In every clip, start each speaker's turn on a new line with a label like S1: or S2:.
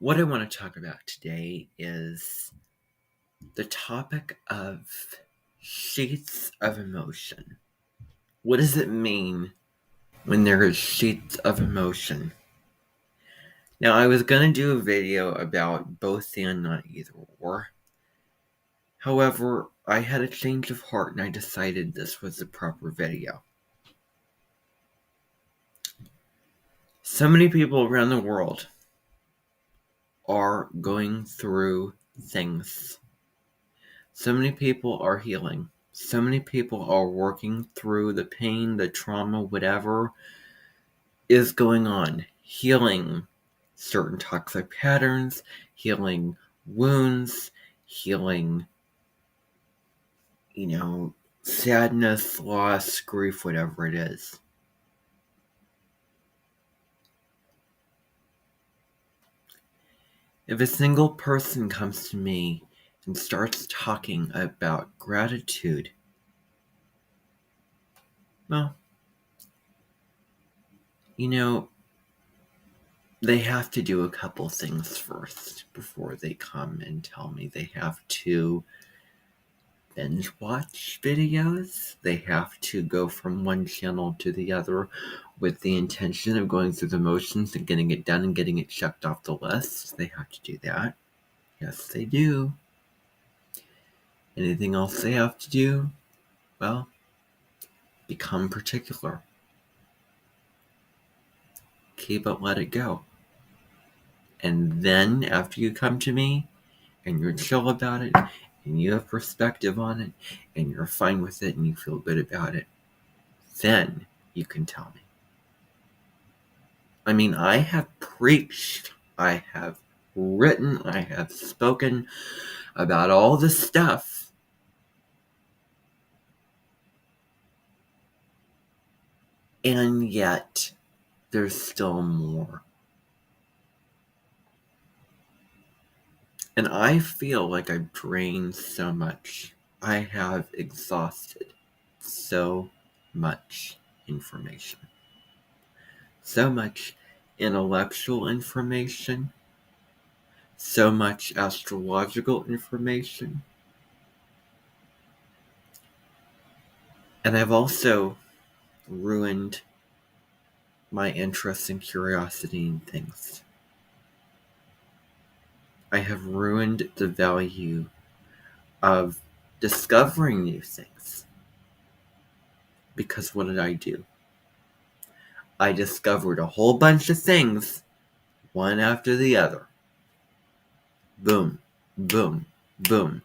S1: What I want to talk about today is the topic of sheets of emotion. What does it mean when there is sheets of emotion? Now, I was going to do a video about both and not either or. However, I had a change of heart and I decided this was the proper video. So many people around the world are going through things. So many people are healing. So many people are working through the pain, the trauma, whatever is going on. Healing certain toxic patterns, healing wounds, healing, sadness, loss, grief, whatever it is. If a single person comes to me and starts talking about gratitude, well, they have to do a couple things first before they come and tell me. They have to binge watch videos. They have to go from one channel to the other with the intention of going through the motions and getting it done and getting it checked off the list. They have to do that. Yes, they do. Anything else they have to do? Well, become particular. Keep it, let it go. And then after you come to me and you're chill about it and you have perspective on it and you're fine with it and you feel good about it, then you can tell me. I mean, I have preached, I have written, I have spoken about all this stuff. And yet, there's still more. And I feel like I've drained so much. I have exhausted so much information. So much intellectual information. So much astrological information. And I've also ruined my interest and curiosity in things. I have ruined the value of discovering new things. Because what did I do? I discovered a whole bunch of things, one after the other. Boom, boom, boom.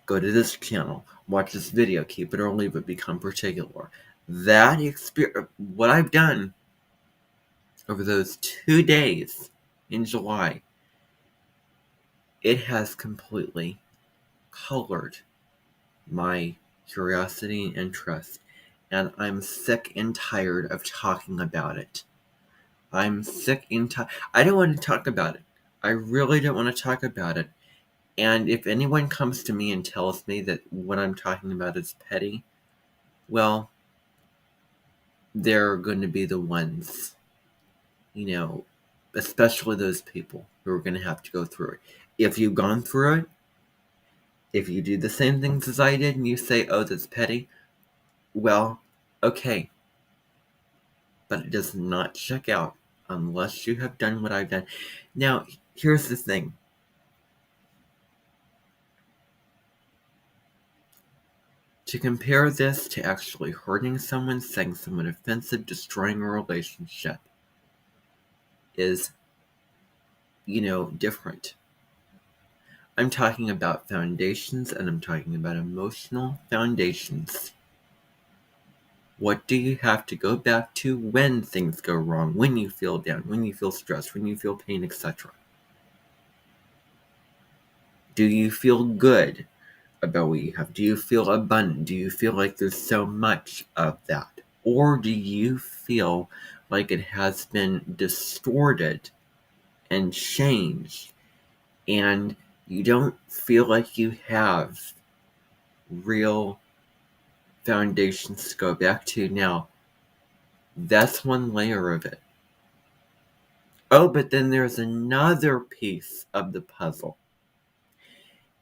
S1: Go to this channel, watch this video, keep it or leave it, become particular. That experience, what I've done over those 2 days in July, it has completely colored my curiosity and interest, and I'm sick and tired of talking about it. I'm sick and tired. I don't want to talk about it. I really don't want to talk about it. And if anyone comes to me and tells me that what I'm talking about is petty, well, they're going to be the ones, especially those people who are going to have to go through it. If you've gone through it, if you do the same things as I did and you say, oh, that's petty, well, okay. But it does not check out unless you have done what I've done. Now, here's the thing. To compare this to actually hurting someone, saying someone offensive, destroying a relationship is, different. I'm talking about foundations and I'm talking about emotional foundations. What do you have to go back to when things go wrong, when you feel down, when you feel stressed, when you feel pain, etc.? Do you feel good about what you have? Do you feel abundant? Do you feel like there's so much of that? Or do you feel like it has been distorted and changed and you don't feel like you have real foundations to go back to? Now, that's one layer of it. Oh, but then there's another piece of the puzzle.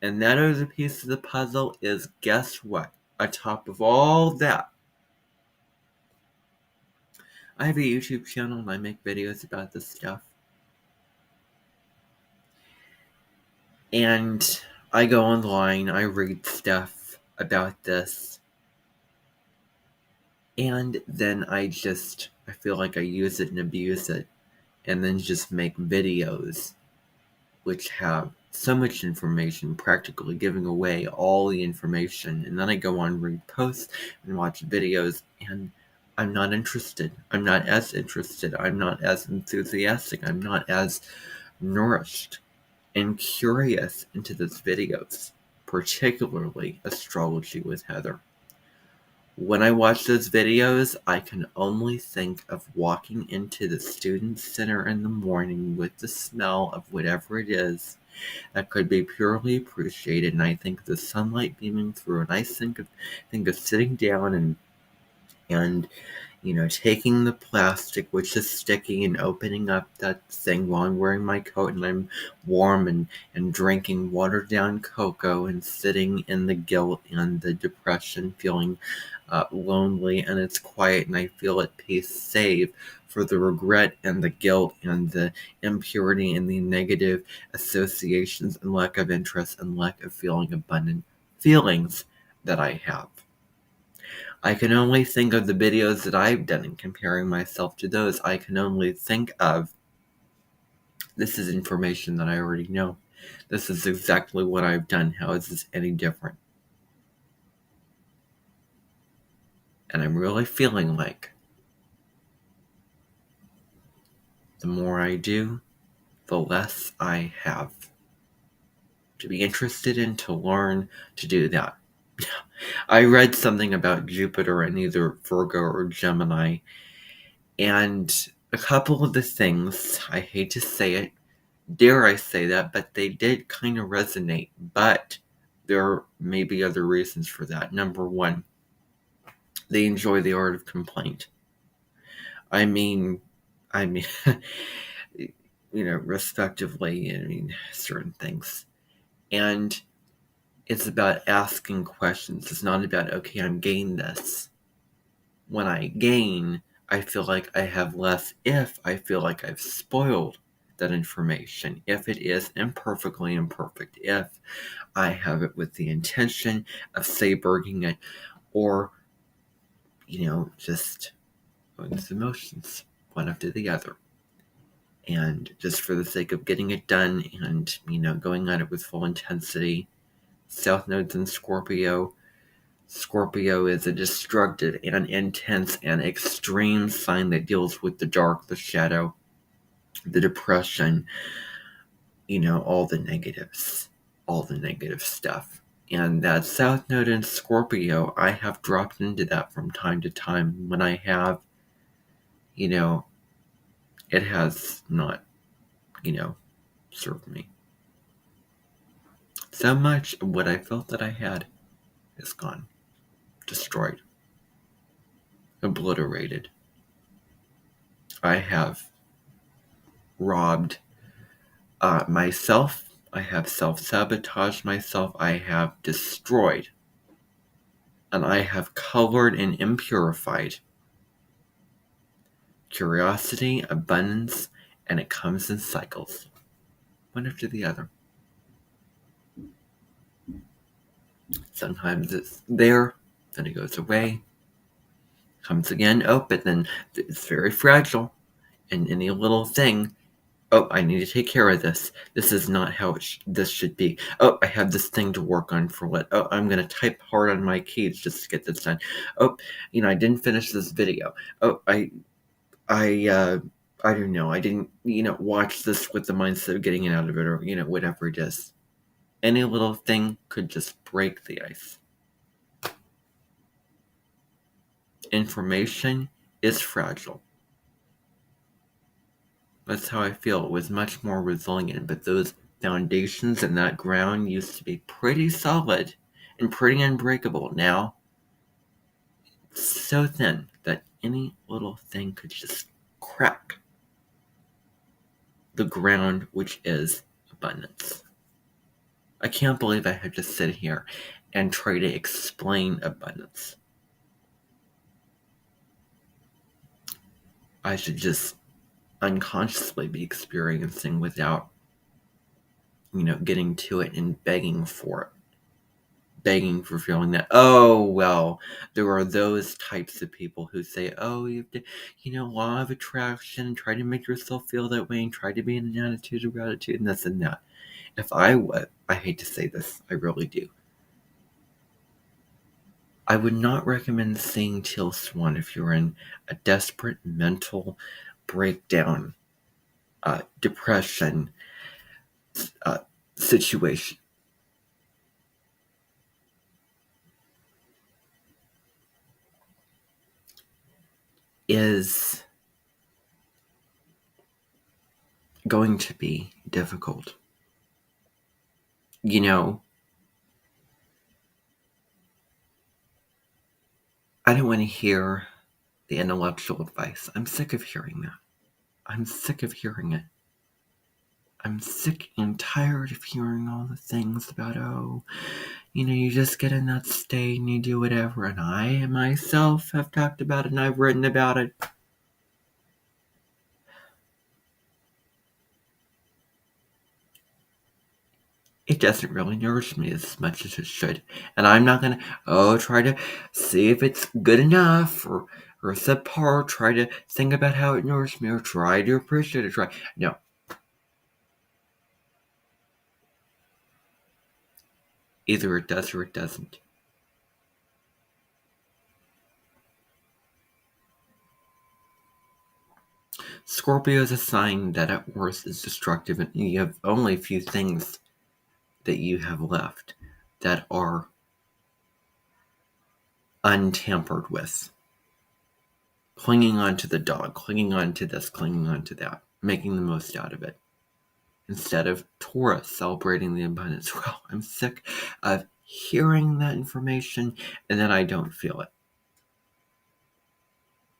S1: And that other piece of the puzzle is, guess what? On top of all that, I have a YouTube channel and I make videos about this stuff. And I go online, I read stuff about this. And then I feel like I use it and abuse it. And then just make videos which have so much information, practically giving away all the information. And then I go on, read posts, and watch videos, and I'm not interested. I'm not as interested. I'm not as enthusiastic. I'm not as nourished and curious into these videos, particularly Astrology with Heather. When I watch those videos, I can only think of walking into the student center in the morning with the smell of whatever it is that could be purely appreciated, and I think the sunlight beaming through, and I think of sitting down and taking the plastic, which is sticky, and opening up that thing while I'm wearing my coat and I'm warm, and drinking watered down cocoa, and sitting in the guilt and the depression, feeling lonely, and it's quiet, and I feel at peace, save for the regret and the guilt and the impurity and the negative associations and lack of interest and lack of feeling abundant feelings that I have. I can only think of the videos that I've done and comparing myself to those. I can only think of, this is information that I already know. This is exactly what I've done. How is this any different? And I'm really feeling like the more I do, the less I have to be interested in, to learn to do that. I read something about Jupiter in either Virgo or Gemini, and a couple of the things, I hate to say it, dare I say that, but they did kind of resonate. But there may be other reasons for that. Number one, they enjoy the art of complaint. I mean, respectively, certain things. And it's about asking questions. It's not about, okay, I'm gaining this. When I gain, I feel like I have less if I feel like I've spoiled that information. If it is imperfectly imperfect. If I have it with the intention of sabering it, or, just going through the motions, one after the other. And just for the sake of getting it done and, going at it with full intensity. South Node's in Scorpio. Scorpio is a destructive and intense and extreme sign that deals with the dark, the shadow, the depression, all the negatives, all the negative stuff. And that South Node in Scorpio, I have dropped into that from time to time. When I have, it has not, served me. So much of what I felt that I had is gone. Destroyed. Obliterated. I have robbed myself. I have self-sabotaged myself. I have destroyed. And I have colored and impurified curiosity, abundance, and it comes in cycles, one after the other. Sometimes it's there, then it goes away, comes again, but then it's very fragile, and any little thing, I need to take care of this. This is not how this should be. I have this thing to work on for what? I'm going to type hard on my keys just to get this done. I didn't finish this video. I don't know. I didn't, watch this with the mindset of getting it out of it, or, whatever it is. Any little thing could just break the ice. Information is fragile. That's how I feel. It was much more resilient, but those foundations and that ground used to be pretty solid and pretty unbreakable. Now, it's so thin that any little thing could just crack. the ground, which is abundance. I can't believe I had to sit here and try to explain abundance. I should just unconsciously be experiencing without, getting to it and begging for it. Begging for feeling that, oh, well, there are those types of people who say, oh, you have to, law of attraction, try to make yourself feel that way and try to be in an attitude of gratitude and this and that. If I hate to say this, I really do. I would not recommend seeing Teal Swan if you're in a desperate mental breakdown, depression situation. Is going to be difficult. I don't want to hear the intellectual advice. I'm sick of hearing that. I'm sick of hearing it. I'm sick and tired of hearing all the things about, you just get in that state and you do whatever. And I myself have talked about it and I've written about it. It doesn't really nourish me as much as it should. And I'm not going to, try to see if it's good enough or subpar, try to think about how it nourished me or try to appreciate it. No. Either it does or it doesn't. Scorpio is a sign that at worst is destructive, and you have only a few things that you have left that are untampered with. Clinging on to the dog, clinging on to this, clinging on to that, making the most out of it. Instead of Taurus celebrating the abundance. Well, I'm sick of hearing that information and then I don't feel it.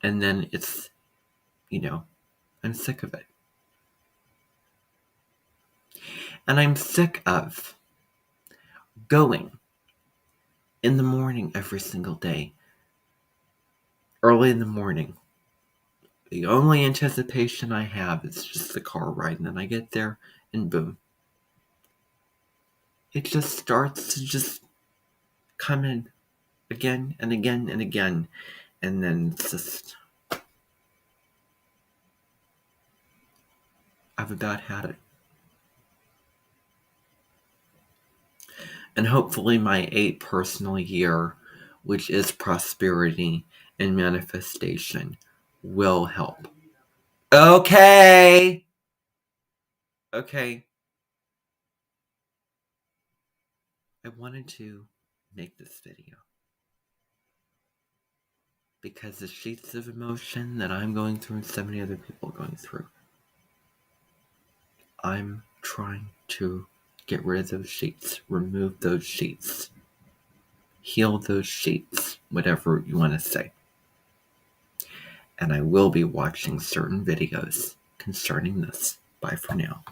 S1: And then it's, I'm sick of it. And I'm sick of going in the morning every single day. Early in the morning. The only anticipation I have is just the car ride, and then I get there and boom. It just starts to just come in again and again and again. And then it's just, I've about had it. And hopefully my 8th personal year, which is prosperity and manifestation, will help. Okay. I wanted to make this video because the sheets of emotion that I'm going through and so many other people are going through, I'm trying to get rid of those sheets, remove those sheets, heal those sheets, whatever you want to say. And I will be watching certain videos concerning this. Bye for now.